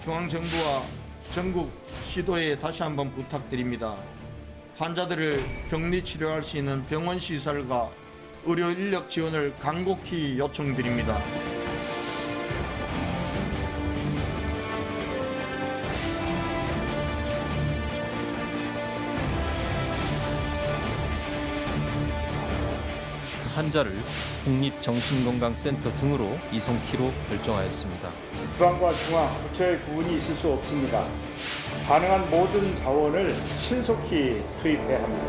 중앙정부와 전국 시도에 다시 한번 부탁드립니다. 환자들을 격리 치료할 수 있는 병원 시설과 의료 인력 지원을 간곡히 요청드립니다. 환자를 국립정신건강센터 등으로 이송키로 결정하였습니다. 지방과 중앙, 부처의 구분이 있을 수 없습니다. 가능한 모든 자원을 신속히 투입해야 합니다.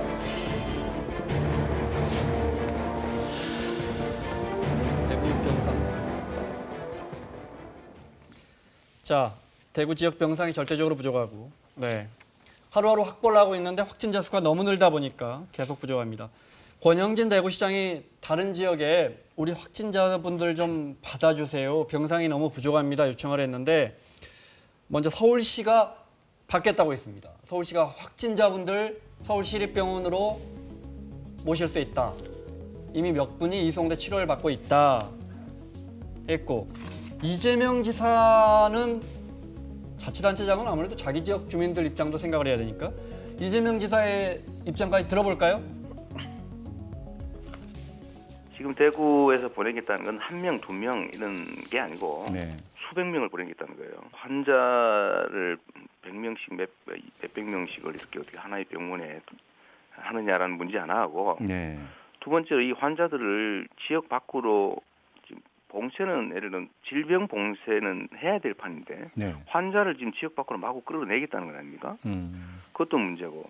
대구 병상. 자, 대구 지역 병상이 절대적으로 부족하고, 네, 하루하루 확보를 하고 있는데 확진자 수가 너무 늘다 보니까 계속 부족합니다. 권영진 대구시장이 다른 지역에 우리 확진자분들 좀 받아주세요. 병상이 너무 부족합니다. 요청을 했는데 먼저 서울시가 받겠다고 했습니다. 서울시가 확진자분들 서울시립병원으로 모실 수 있다. 이미 몇 분이 이송돼 치료를 받고 있다 했고, 이재명 지사는 자치단체장은 아무래도 자기 지역 주민들 입장도 생각을 해야 되니까 이재명 지사의 입장까지 들어볼까요? 지금 대구에서 보내겠다는 건 한 명, 두 명 이런 게 아니고 수백 명을 보내겠다는 거예요. 환자를 100명씩 몇백 명씩을 이렇게 어떻게 하나의 병원에 하느냐라는 문제 하나 하고 두 번째로 이 환자들을 지역 밖으로 지금 봉쇄는 예를 들면 질병 봉쇄는 해야 될 판인데 환자를 지금 지역 밖으로 마구 끌어내겠다는 건 아닙니까? 그것도 문제고.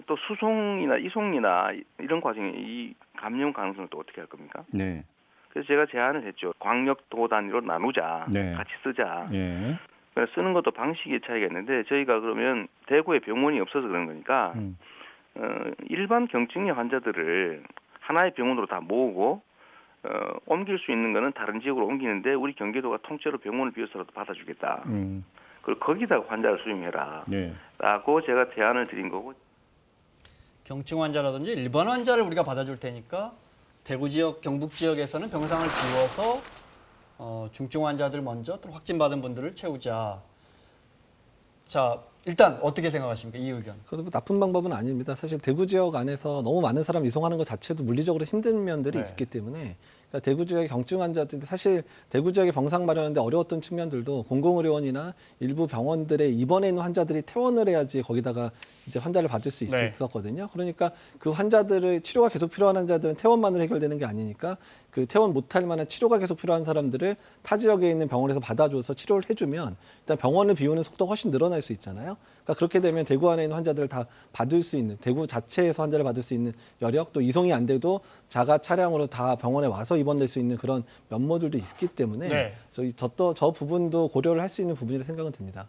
또 수송이나 이송이나 이런 과정에 이 감염 가능성을 또 어떻게 할 겁니까? 그래서 제가 제안을 했죠. 광역도 단위로 나누자, 같이 쓰자. 그래서 쓰는 것도 방식의 차이가 있는데 저희가 그러면 대구에 병원이 없어서 그런 거니까 일반 경증의 환자들을 하나의 병원으로 다 모으고 옮길 수 있는 거는 다른 지역으로 옮기는데 우리 경기도가 통째로 병원을 비워서라도 받아주겠다. 그리고 거기다가 환자를 수용해라. 라고 제가 제안을 드린 거고. 경증 환자라든지 일반 환자를 우리가 받아줄 테니까 대구 지역, 경북 지역에서는 병상을 비워서 중증 환자들 먼저 또 확진받은 분들을 채우자. 자, 일단 어떻게 생각하십니까? 이 의견. 그래서 뭐 나쁜 방법은 아닙니다. 사실 대구 지역 안에서 너무 많은 사람 이송하는 것 자체도 물리적으로 힘든 면들이 있기 때문에 그러니까 대구 지역의 경증 환자들 사실 대구 지역의 병상 마련하는데 어려웠던 측면들도 공공의료원이나 일부 병원들의 입원해 있는 환자들이 퇴원을 해야지 거기다가 이제 환자를 받을 수 있었거든요. 그러니까 그 환자들의 치료가 계속 필요한 환자들은 퇴원만으로 해결되는 게 아니니까 그 퇴원 못할 만한 치료가 계속 필요한 사람들을 타 지역에 있는 병원에서 받아줘서 치료를 해주면 일단 병원을 비우는 속도가 훨씬 늘어날 수 있잖아요. 그러니까 그렇게 되면 대구 안에 있는 환자들을 다 받을 수 있는, 대구 자체에서 환자를 받을 수 있는 여력, 또 이송이 안 돼도 자가 차량으로 다 병원에 와서 입원될 수 있는 그런 면모들도 있기 때문에 저 부분도 고려를 할 수 있는 부분이라고 생각은 듭니다.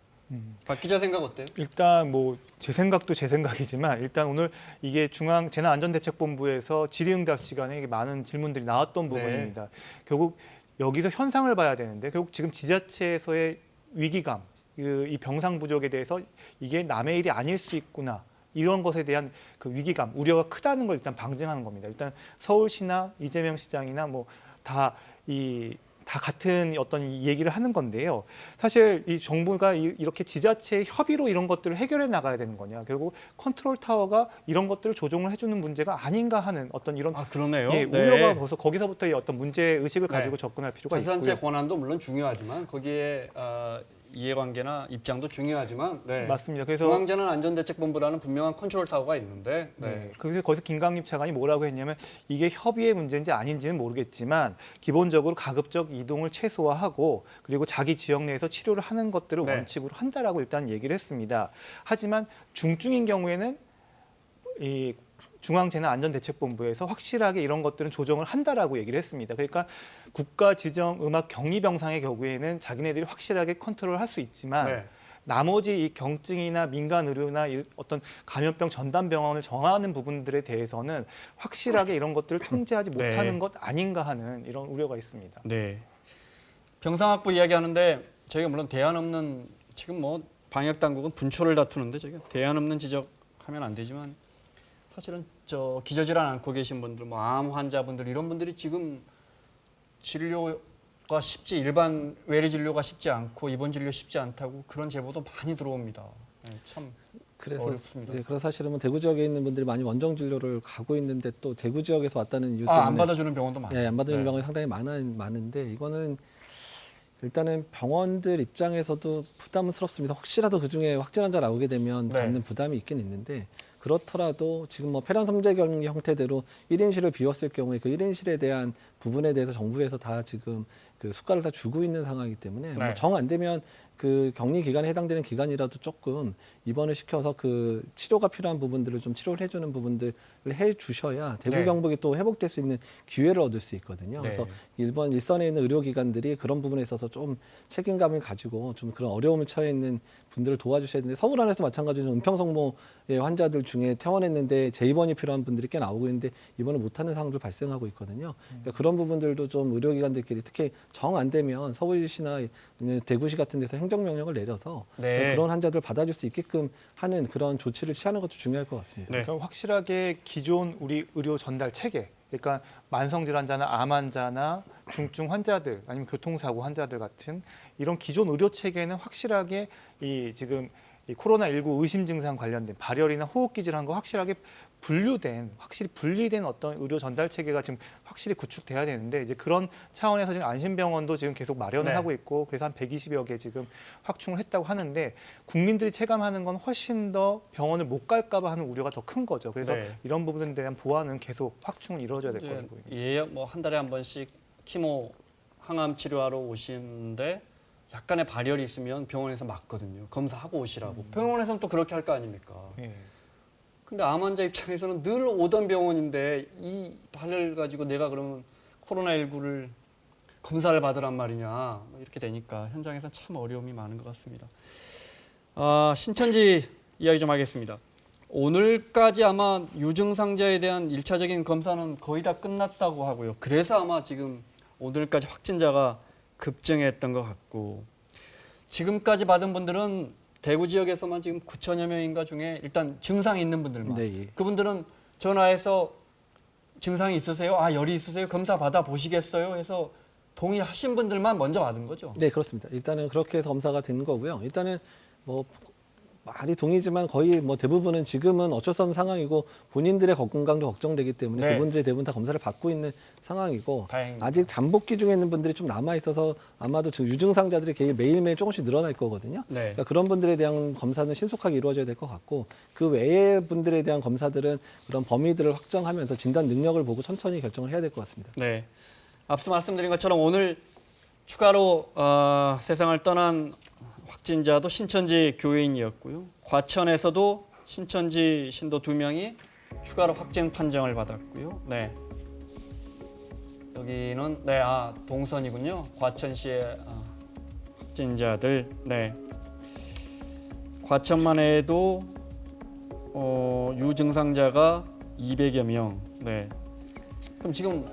박 기자 생각 어때요? 일단 뭐 제 생각도 제 생각이지만 일단 오늘 이게 중앙재난안전대책본부에서 질의응답 시간에 많은 질문들이 나왔던 부분입니다. 결국 여기서 현상을 봐야 되는데 결국 지금 지자체에서의 위기감, 이 병상 부족에 대해서 이게 남의 일이 아닐 수 있구나. 이런 것에 대한 그 위기감, 우려가 크다는 걸 일단 방증하는 겁니다. 일단 서울시나 이재명 시장이나 뭐 다 같은 어떤 얘기를 하는 건데요. 사실 이 정부가 이렇게 지자체의 협의로 이런 것들을 해결해 나가야 되는 거냐. 결국 컨트롤 타워가 이런 것들을 조정을 해주는 문제가 아닌가 하는 어떤 이런 그러네요. 우려가 벌써 거기서부터의 어떤 문제 의식을 가지고 접근할 필요가 있고요. 자치단체 권한도 물론 중요하지만 거기에 이해관계나 입장도 중요하지만 맞습니다. 그래서 중앙재난안전대책본부라는 분명한 컨트롤 타워가 있는데 그래서 거기서 김강립 차관이 뭐라고 했냐면 이게 협의의 문제인지 아닌지는 모르겠지만 기본적으로 가급적 이동을 최소화하고 그리고 자기 지역 내에서 치료를 하는 것들을 원칙으로 한다라고 일단 얘기를 했습니다. 하지만 중증인 경우에는 이 중앙재난안전대책본부에서 확실하게 이런 것들은 조정을 한다라고 얘기를 했습니다. 그러니까 국가 지정 음악 격리 병상의 경우에는 자기네들이 확실하게 컨트롤할 수 있지만 나머지 이 경증이나 민간 의료나 어떤 감염병 전담 병원을 정하는 부분들에 대해서는 확실하게 이런 것들을 통제하지 못하는 것 아닌가 하는 이런 우려가 있습니다. 병상 확보 이야기하는데 저희가 물론 대안 없는 지금 뭐 방역 당국은 분초를 다투는데 저희가 대안 없는 지적하면 안 되지만 사실은 저 기저질환 앓고 계신 분들, 뭐 암 환자분들 이런 분들이 지금 진료 쉽지 일반 외래 진료가 쉽지 않고 입원 진료 쉽지 않다고 그런 제보도 많이 들어옵니다. 네, 참 그래서 어렵습니다. 네, 그래서 사실은 뭐 대구 지역에 있는 분들이 많이 원정 진료를 가고 있는데 또 대구 지역에서 왔다는 이유 때문에 안 받아주는 병원도 많아요. 안 받아주는 네. 병원이 상당히 많은데 이거는 일단은 병원들 입장에서도 부담스럽습니다. 혹시라도 그중에 확진 환자 나오게 되면 네. 받는 부담이 있긴 있는데 그렇더라도 지금 뭐 폐렴 섬재경 형태대로 1인실을 비웠을 경우에 그 1인실에 대한 부분에 대해서 정부에서 다 지금 그 수가를 다 주고 있는 상황이기 때문에 네. 정 안 되면 그 격리 기간에 해당되는 기간이라도 조금 입원을 시켜서 그 치료가 필요한 부분들을 좀 치료를 해주는 부분들을 해주셔야 대구 네. 경북이 또 회복될 수 있는 기회를 얻을 수 있거든요. 네. 그래서 일선에 있는 의료기관들이 그런 부분에 있어서 좀 책임감을 가지고 좀 그런 어려움을 처해 있는 분들을 도와주셔야 되는데 서울 안에서 마찬가지로 은평성모의 환자들 중에 퇴원했는데 재입원이 필요한 분들이 꽤 나오고 있는데 입원을 못하는 상황도 발생하고 있거든요. 그러니까 그런 부분들도 좀 의료기관들끼리 특히 정 안 되면 서울시나 대구시 같은 데서 행정명령을 내려서 네. 그런 환자들 받아줄 수 있게끔 하는 그런 조치를 취하는 것도 중요할 것 같습니다. 네. 그러니까 확실하게 기존 우리 의료 전달 체계, 그러니까 만성 질환자나 암 환자나 중증 환자들 아니면 교통사고 환자들 같은 이런 기존 의료 체계는 확실하게 이 지금 이 코로나19 의심 증상 관련된 발열이나 호흡기 질환과 확실하게 확실히 분리된 어떤 의료 전달 체계가 지금 확실히 구축돼야 되는데 이제 그런 차원에서 지금 안심병원도 지금 계속 마련을 네. 하고 있고 그래서 한 120여 개 지금 확충을 했다고 하는데 국민들이 체감하는 건 훨씬 더 병원을 못 갈까봐 하는 우려가 더 큰 거죠. 그래서 네. 이런 부분에 대한 보완은 계속 확충을 이루어져야 될 거라고 보입니다. 예약 뭐 한 달에 한 번씩 키모 항암 치료하러 오시는데 약간의 발열이 있으면 병원에서 맞거든요. 검사하고 오시라고. 병원에서는 또 그렇게 할 거 아닙니까? 예. 근데 암 환자 입장에서는 늘 오던 병원인데 이 발열 가지고 내가 그러면 코로나19를 검사를 받으란 말이냐 뭐 이렇게 되니까 현장에서는 참 어려움이 많은 것 같습니다. 신천지 이야기 좀 하겠습니다. 오늘까지 아마 유증상자에 대한 1차적인 검사는 거의 다 끝났다고 하고요. 그래서 아마 지금 오늘까지 확진자가 급증했던 것 같고 지금까지 받은 분들은 대구 지역에서만 지금 9천여 명인가 중에 일단 증상이 있는 분들만 네, 예. 그분들은 전화해서 증상이 있으세요? 열이 있으세요? 검사 받아 보시겠어요? 해서 동의하신 분들만 먼저 받은 거죠. 네, 그렇습니다. 일단은 그렇게 해서 검사가 된 거고요. 일단은 뭐 말이 동이지만 거의 뭐 대부분은 지금은 어쩔 수 없는 상황이고 본인들의 건강도 걱정되기 때문에 네. 그분들이 대부분 다 검사를 받고 있는 상황이고 다행입니다. 아직 잠복기 중에 있는 분들이 좀 남아 있어서 아마도 지금 유증상자들이 매일매일 조금씩 늘어날 거거든요. 네. 그러니까 그런 분들에 대한 검사는 신속하게 이루어져야 될 것 같고 그 외의 분들에 대한 검사들은 그런 범위들을 확정하면서 진단 능력을 보고 천천히 결정을 해야 될 것 같습니다. 네. 앞서 말씀드린 것처럼 오늘 추가로 세상을 떠난 확진자도 신천지 교인이었고요. 과천에서도 신천지 신도 2명이 추가로 확진 판정을 받았고요. 네. 여기는 동선이군요. 과천시의 확진자들. 네. 과천만 해도 유증상자가 200여 명. 네. 그럼 지금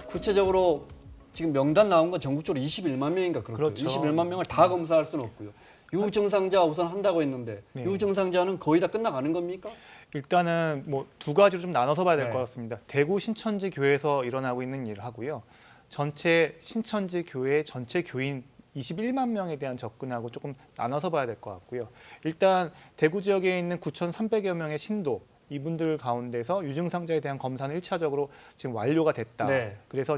구체적으로 지금 명단 나온 건 전국적으로 21만 명인가 그렇고요. 그렇죠. 21만 명을 다 검사할 수는 없고요. 유증상자 우선 한다고 했는데 네. 유증상자는 거의 다 끝나가는 겁니까? 일단은 뭐 두 가지로 좀 나눠서 봐야 될 네. 것 같습니다. 대구 신천지 교회에서 일어나고 있는 일을 하고요. 전체 신천지 교회 전체 교인 21만 명에 대한 접근하고 조금 나눠서 봐야 될 것 같고요. 일단 대구 지역에 있는 9,300여 명의 신도 이분들 가운데서 유증상자에 대한 검사는 1차적으로 지금 완료가 됐다. 네. 그래서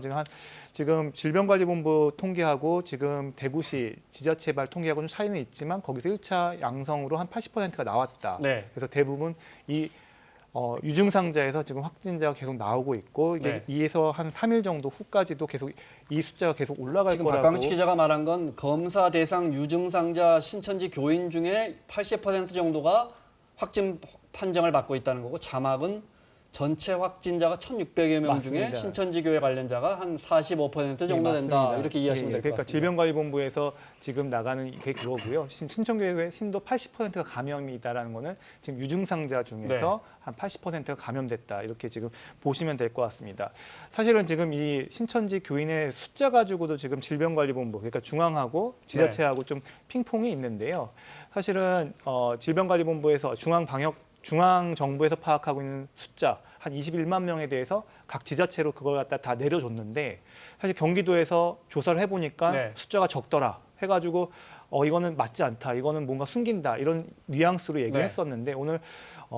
지금 질병관리본부 통계하고 지금 대구시 지자체발 통계하고 좀 차이는 있지만 거기서 1차 양성으로 한 80%가 나왔다. 네. 그래서 대부분 이 유증상자에서 지금 확진자가 계속 나오고 있고 이게 네. 2에서 한 3일 정도 후까지도 계속 이 숫자가 계속 올라갈 지금 거라고. 박광식 기자가 말한 건 검사 대상 유증상자 신천지 교인 중에 80% 정도가 확진 판정을 받고 있다는 거고 자막은 전체 확진자가 1,600여 명 중에 맞습니다. 신천지 교회 관련자가 한 45% 정도 네, 된다. 맞습니다. 이렇게 이해하시면 될 것 그러니까 같습니다. 질병관리본부에서 지금 나가는 게 그거고요. 신천교회 신도 80%가 감염이다라는 거는 지금 유증상자 중에서 한 80%가 감염됐다. 이렇게 지금 보시면 될 것 같습니다. 사실은 지금 이 신천지 교인의 숫자 가지고도 지금 질병관리본부, 그러니까 중앙하고 지자체하고 좀 핑퐁이 있는데요. 사실은 질병관리본부에서 중앙정부에서 파악하고 있는 숫자 한 21만 명에 대해서 각 지자체로 그걸 갖다 다 내려줬는데 사실 경기도에서 조사를 해보니까 네. 숫자가 적더라 해가지고 이거는 맞지 않다, 이거는 뭔가 숨긴다 이런 뉘앙스로 얘기를 네. 했었는데 오늘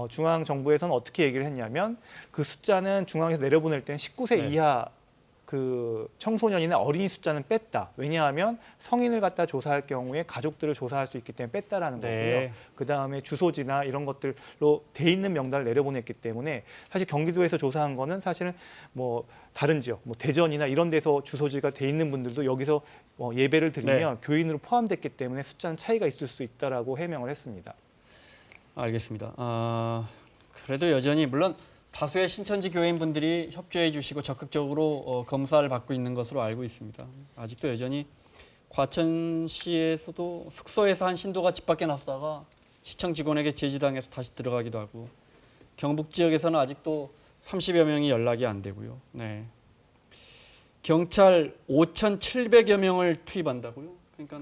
중앙 정부에서는 어떻게 얘기를 했냐면 그 숫자는 중앙에서 내려보낼 때는 19세 네. 이하 그 청소년이나 어린이 숫자는 뺐다. 왜냐하면 성인을 갖다 조사할 경우에 가족들을 조사할 수 있기 때문에 뺐다라는 네. 거고요. 그 다음에 주소지나 이런 것들로 돼 있는 명단을 내려보냈기 때문에 사실 경기도에서 조사한 거는 사실은 뭐 다른 지역, 뭐 대전이나 이런 데서 주소지가 돼 있는 분들도 여기서 예배를 드리면 교인으로 포함됐기 때문에 숫자는 차이가 있을 수 있다라고 해명을 했습니다. 알겠습니다. 그래도 여전히 물론 다수의 신천지 교인분들이 협조해 주시고 적극적으로 검사를 받고 있는 것으로 알고 있습니다. 아직도 여전히 과천시에서도 숙소에서 한 신도가 집 밖에 나서다가 시청 직원에게 제지당해서 다시 들어가기도 하고 경북 지역에서는 아직도 30여 명이 연락이 안 되고요. 네. 경찰 5,700여 명을 투입한다고요? 그러니까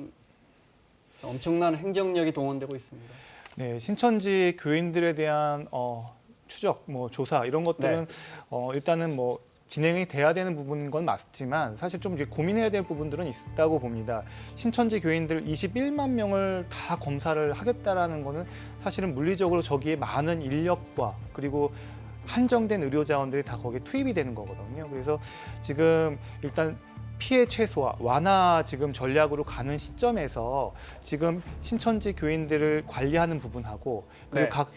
엄청난 행정력이 동원되고 있습니다. 네, 신천지 교인들에 대한 추적, 뭐 조사 이런 것들은 일단은 뭐 진행이 돼야 되는 부분인 건 맞지만 사실 좀 이제 고민해야 될 부분들은 있다고 봅니다. 신천지 교인들 21만 명을 다 검사를 하겠다라는 거는 사실은 물리적으로 저기에 많은 인력과 그리고 한정된 의료 자원들이 다 거기에 투입이 되는 거거든요. 그래서 지금 일단 피해 최소화, 완화 지금 전략으로 가는 시점에서 지금 신천지 교인들을 관리하는 부분하고 그리고 네. 각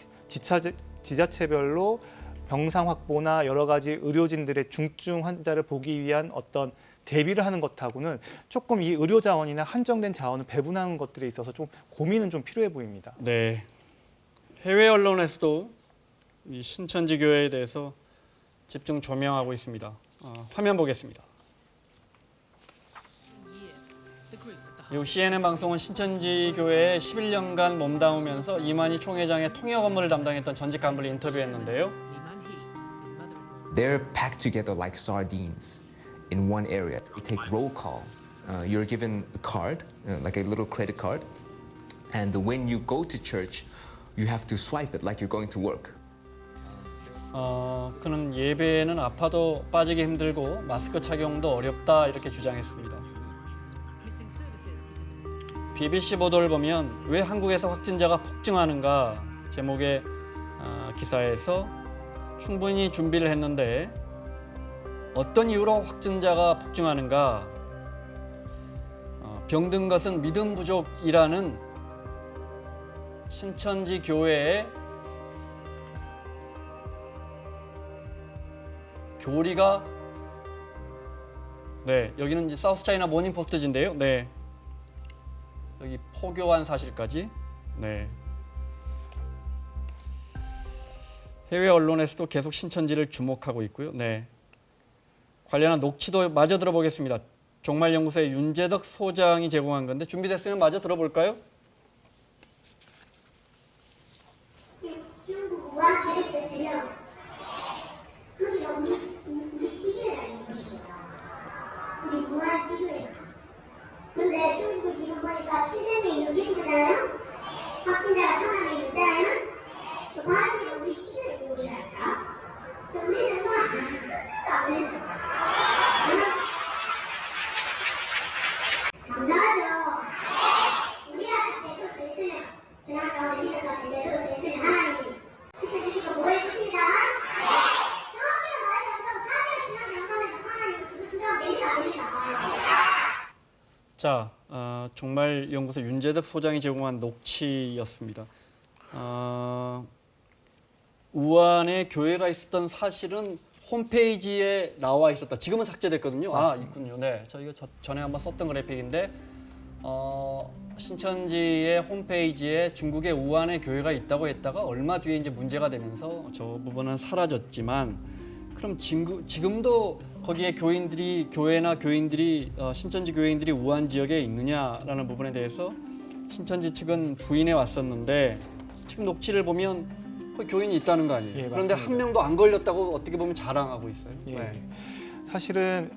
지자체별로 병상 확보나 여러 가지 의료진들의 중증 환자를 보기 위한 어떤 대비를 하는 것하고는 조금 이 의료 자원이나 한정된 자원을 배분하는 것들에 있어서 좀 고민은 좀 필요해 보입니다. 네. 해외 언론에서도 이 신천지 교회에 대해서 집중 조명하고 있습니다. 화면 보겠습니다. 이 CNN 방송은 신천지 교회에 11년간 몸담으면서 이만희 총회장의 통역 업무를 담당했던 전직 간부를 인터뷰했는데요. They're packed together like sardines in one area. You take roll call. You're given a card, like a little credit card, and when you go to church, you have to swipe it like you're going to work. 그는 예배는 아파도 빠지기 힘들고 마스크 착용도 어렵다 이렇게 주장했습니다. BBC 보도를 보면 왜 한국에서 확진자가 폭증하는가 제목의 기사에서 충분히 준비를 했는데 어떤 이유로 확진자가 폭증하는가 병든 것은 믿음 부족이라는 신천지 교회의 교리가 여기는 이제 사우스차이나 모닝포스트지인데요. 여기 포교한 사실까지. 해외 언론에서도 계속 신천지를 주목하고 있고요. 관련한 녹취도 마저 들어보겠습니다. 종말연구소의 윤재덕 소장이 제공한 건데 준비됐으면 마저 들어볼까요? 중국 우한 계획적이면 거기가 우리 지구에 있는 곳입니다. 우리 우한 지구에. 근데 중국 지금 보니까 700명이 넘게 죽었잖아요. 확진자가 3만 명이 넘잖아요. 그 바른지가 우리 지구에 있는 곳이랄까. 우리 정도는 하나도 안 걸렸어. 감사하죠. 우리가 제대로 서 있으면 지난 가운데 믿음 가운데 제대로 서 있으면 하나님이 지켜주시고 보호해주십니다. 저기는 말이 없다고 자기가 신앙 잘못하면서 하나님을 기도하면 됩니다. 안 됩니다. 자, 종말연구소 윤재덕 소장이 제공한 녹취였습니다. 우한에 교회가 있었던 사실은 홈페이지에 나와 있었다. 지금은 삭제됐거든요. 있군요. 저희가 전에 한번 썼던 그래픽인데 신천지의 홈페이지에 중국의 우한에 교회가 있다고 했다가 얼마 뒤에 이제 문제가 되면서 저 부분은 사라졌지만 그럼 지금도 거기에 교회나 교인들이 신천지 교인들이 우한 지역에 있느냐라는 부분에 대해서 신천지 측은 부인해 왔었는데 지금 녹취를 보면 그 교인이 있다는 거 아니에요? 그런데 맞습니다. 한 명도 안 걸렸다고 어떻게 보면 자랑하고 있어요. 사실은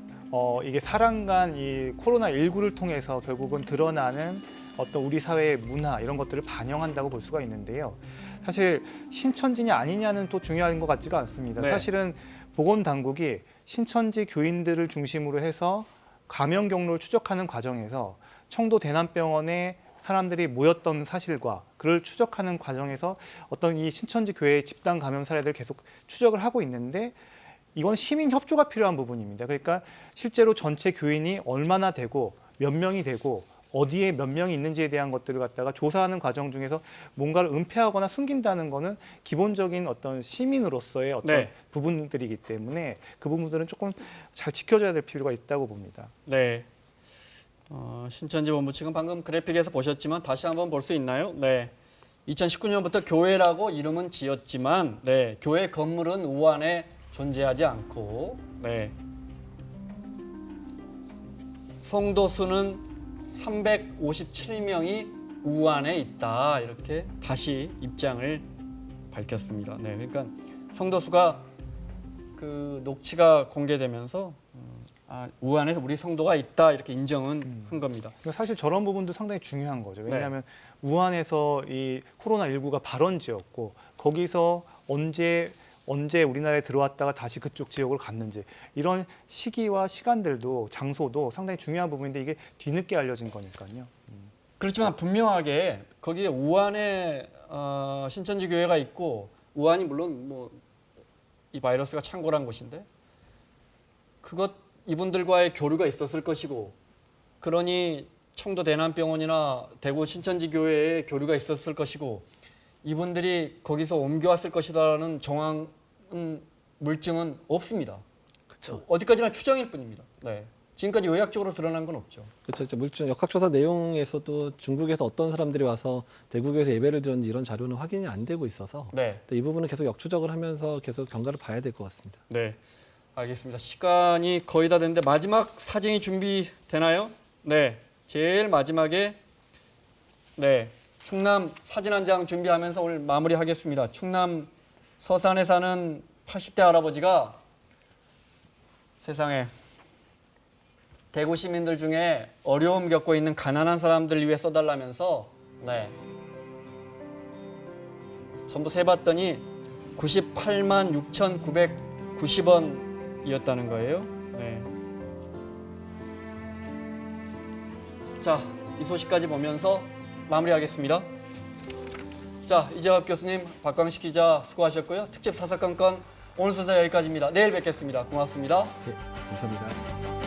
이게 사람 간 이 코로나19를 통해서 결국은 드러나는 어떤 우리 사회의 문화 이런 것들을 반영한다고 볼 수가 있는데요. 사실 신천지냐 아니냐는 또 중요한 것 같지가 않습니다. 네. 사실은 보건당국이 신천지 교인들을 중심으로 해서 감염 경로를 추적하는 과정에서 청도 대남병원에 사람들이 모였던 사실과 그를 추적하는 과정에서 어떤 이 신천지 교회의 집단 감염 사례들을 계속 추적을 하고 있는데 이건 시민 협조가 필요한 부분입니다. 그러니까 실제로 전체 교인이 얼마나 되고 몇 명이 되고 어디에 몇 명이 있는지에 대한 것들을 갖다가 조사하는 과정 중에서 뭔가를 은폐하거나 숨긴다는 거는 기본적인 어떤 시민으로서의 어떤 네. 부분들이기 때문에 그 부분들은 조금 잘 지켜줘야 될 필요가 있다고 봅니다. 네. 신천지 본부 측은 방금 그래픽에서 보셨지만 다시 한번 볼 수 있나요? 네. 2019년부터 교회라고 이름은 지었지만 네, 교회 건물은 우한에 존재하지 않고 네. 성도 수는 357명이 우한에 있다. 이렇게 다시 입장을 밝혔습니다. 네. 그러니까 성도 수가 그 녹취가 공개되면서 우한에서 우리 성도가 있다 이렇게 인정은 한 겁니다. 그러니까 사실 저런 부분도 상당히 중요한 거죠. 왜냐하면 우한에서 이 코로나19가 발원지였고 거기서 언제 우리나라에 들어왔다가 다시 그쪽 지역으로 갔는지 이런 시기와 시간들도 장소도 상당히 중요한 부분인데 이게 뒤늦게 알려진 거니까요. 그렇지만 분명하게 거기에 우한에 신천지 교회가 있고 우한이 물론 뭐 이 바이러스가 창궐한 곳인데 이분들과의 교류가 있었을 것이고 그러니 청도 대남병원이나 대구 신천지 교회에 교류가 있었을 것이고 이분들이 거기서 옮겨왔을 것이라는 정황은 물증은 없습니다. 그렇죠. 어디까지나 추정일 뿐입니다. 네. 지금까지 의학적으로 드러난 건 없죠. 그렇죠. 물증 역학조사 내용에서도 중국에서 어떤 사람들이 와서 대구교에서 예배를 드렸는지 이런 자료는 확인이 안 되고 있어서 네. 이 부분은 계속 역추적을 하면서 계속 경과를 봐야 될 것 같습니다. 네. 알겠습니다. 시간이 거의 다 됐는데 마지막 사진이 준비되나요? 네. 제일 마지막에 네. 충남 사진 한 장 준비하면서 오늘 마무리하겠습니다. 충남 서산에 사는 80대 할아버지가 세상에 대구 시민들 중에 어려움 겪고 있는 가난한 사람들 위해 써달라면서 네. 전부 세봤더니 98만 6,990원이었다는 거예요. 네. 자, 이 소식까지 보면서 마무리하겠습니다. 자, 이재갑 교수님, 박광식 기자 수고하셨고요. 특집 사사건건 오늘 순서 여기까지입니다. 내일 뵙겠습니다. 고맙습니다. 네, 감사합니다.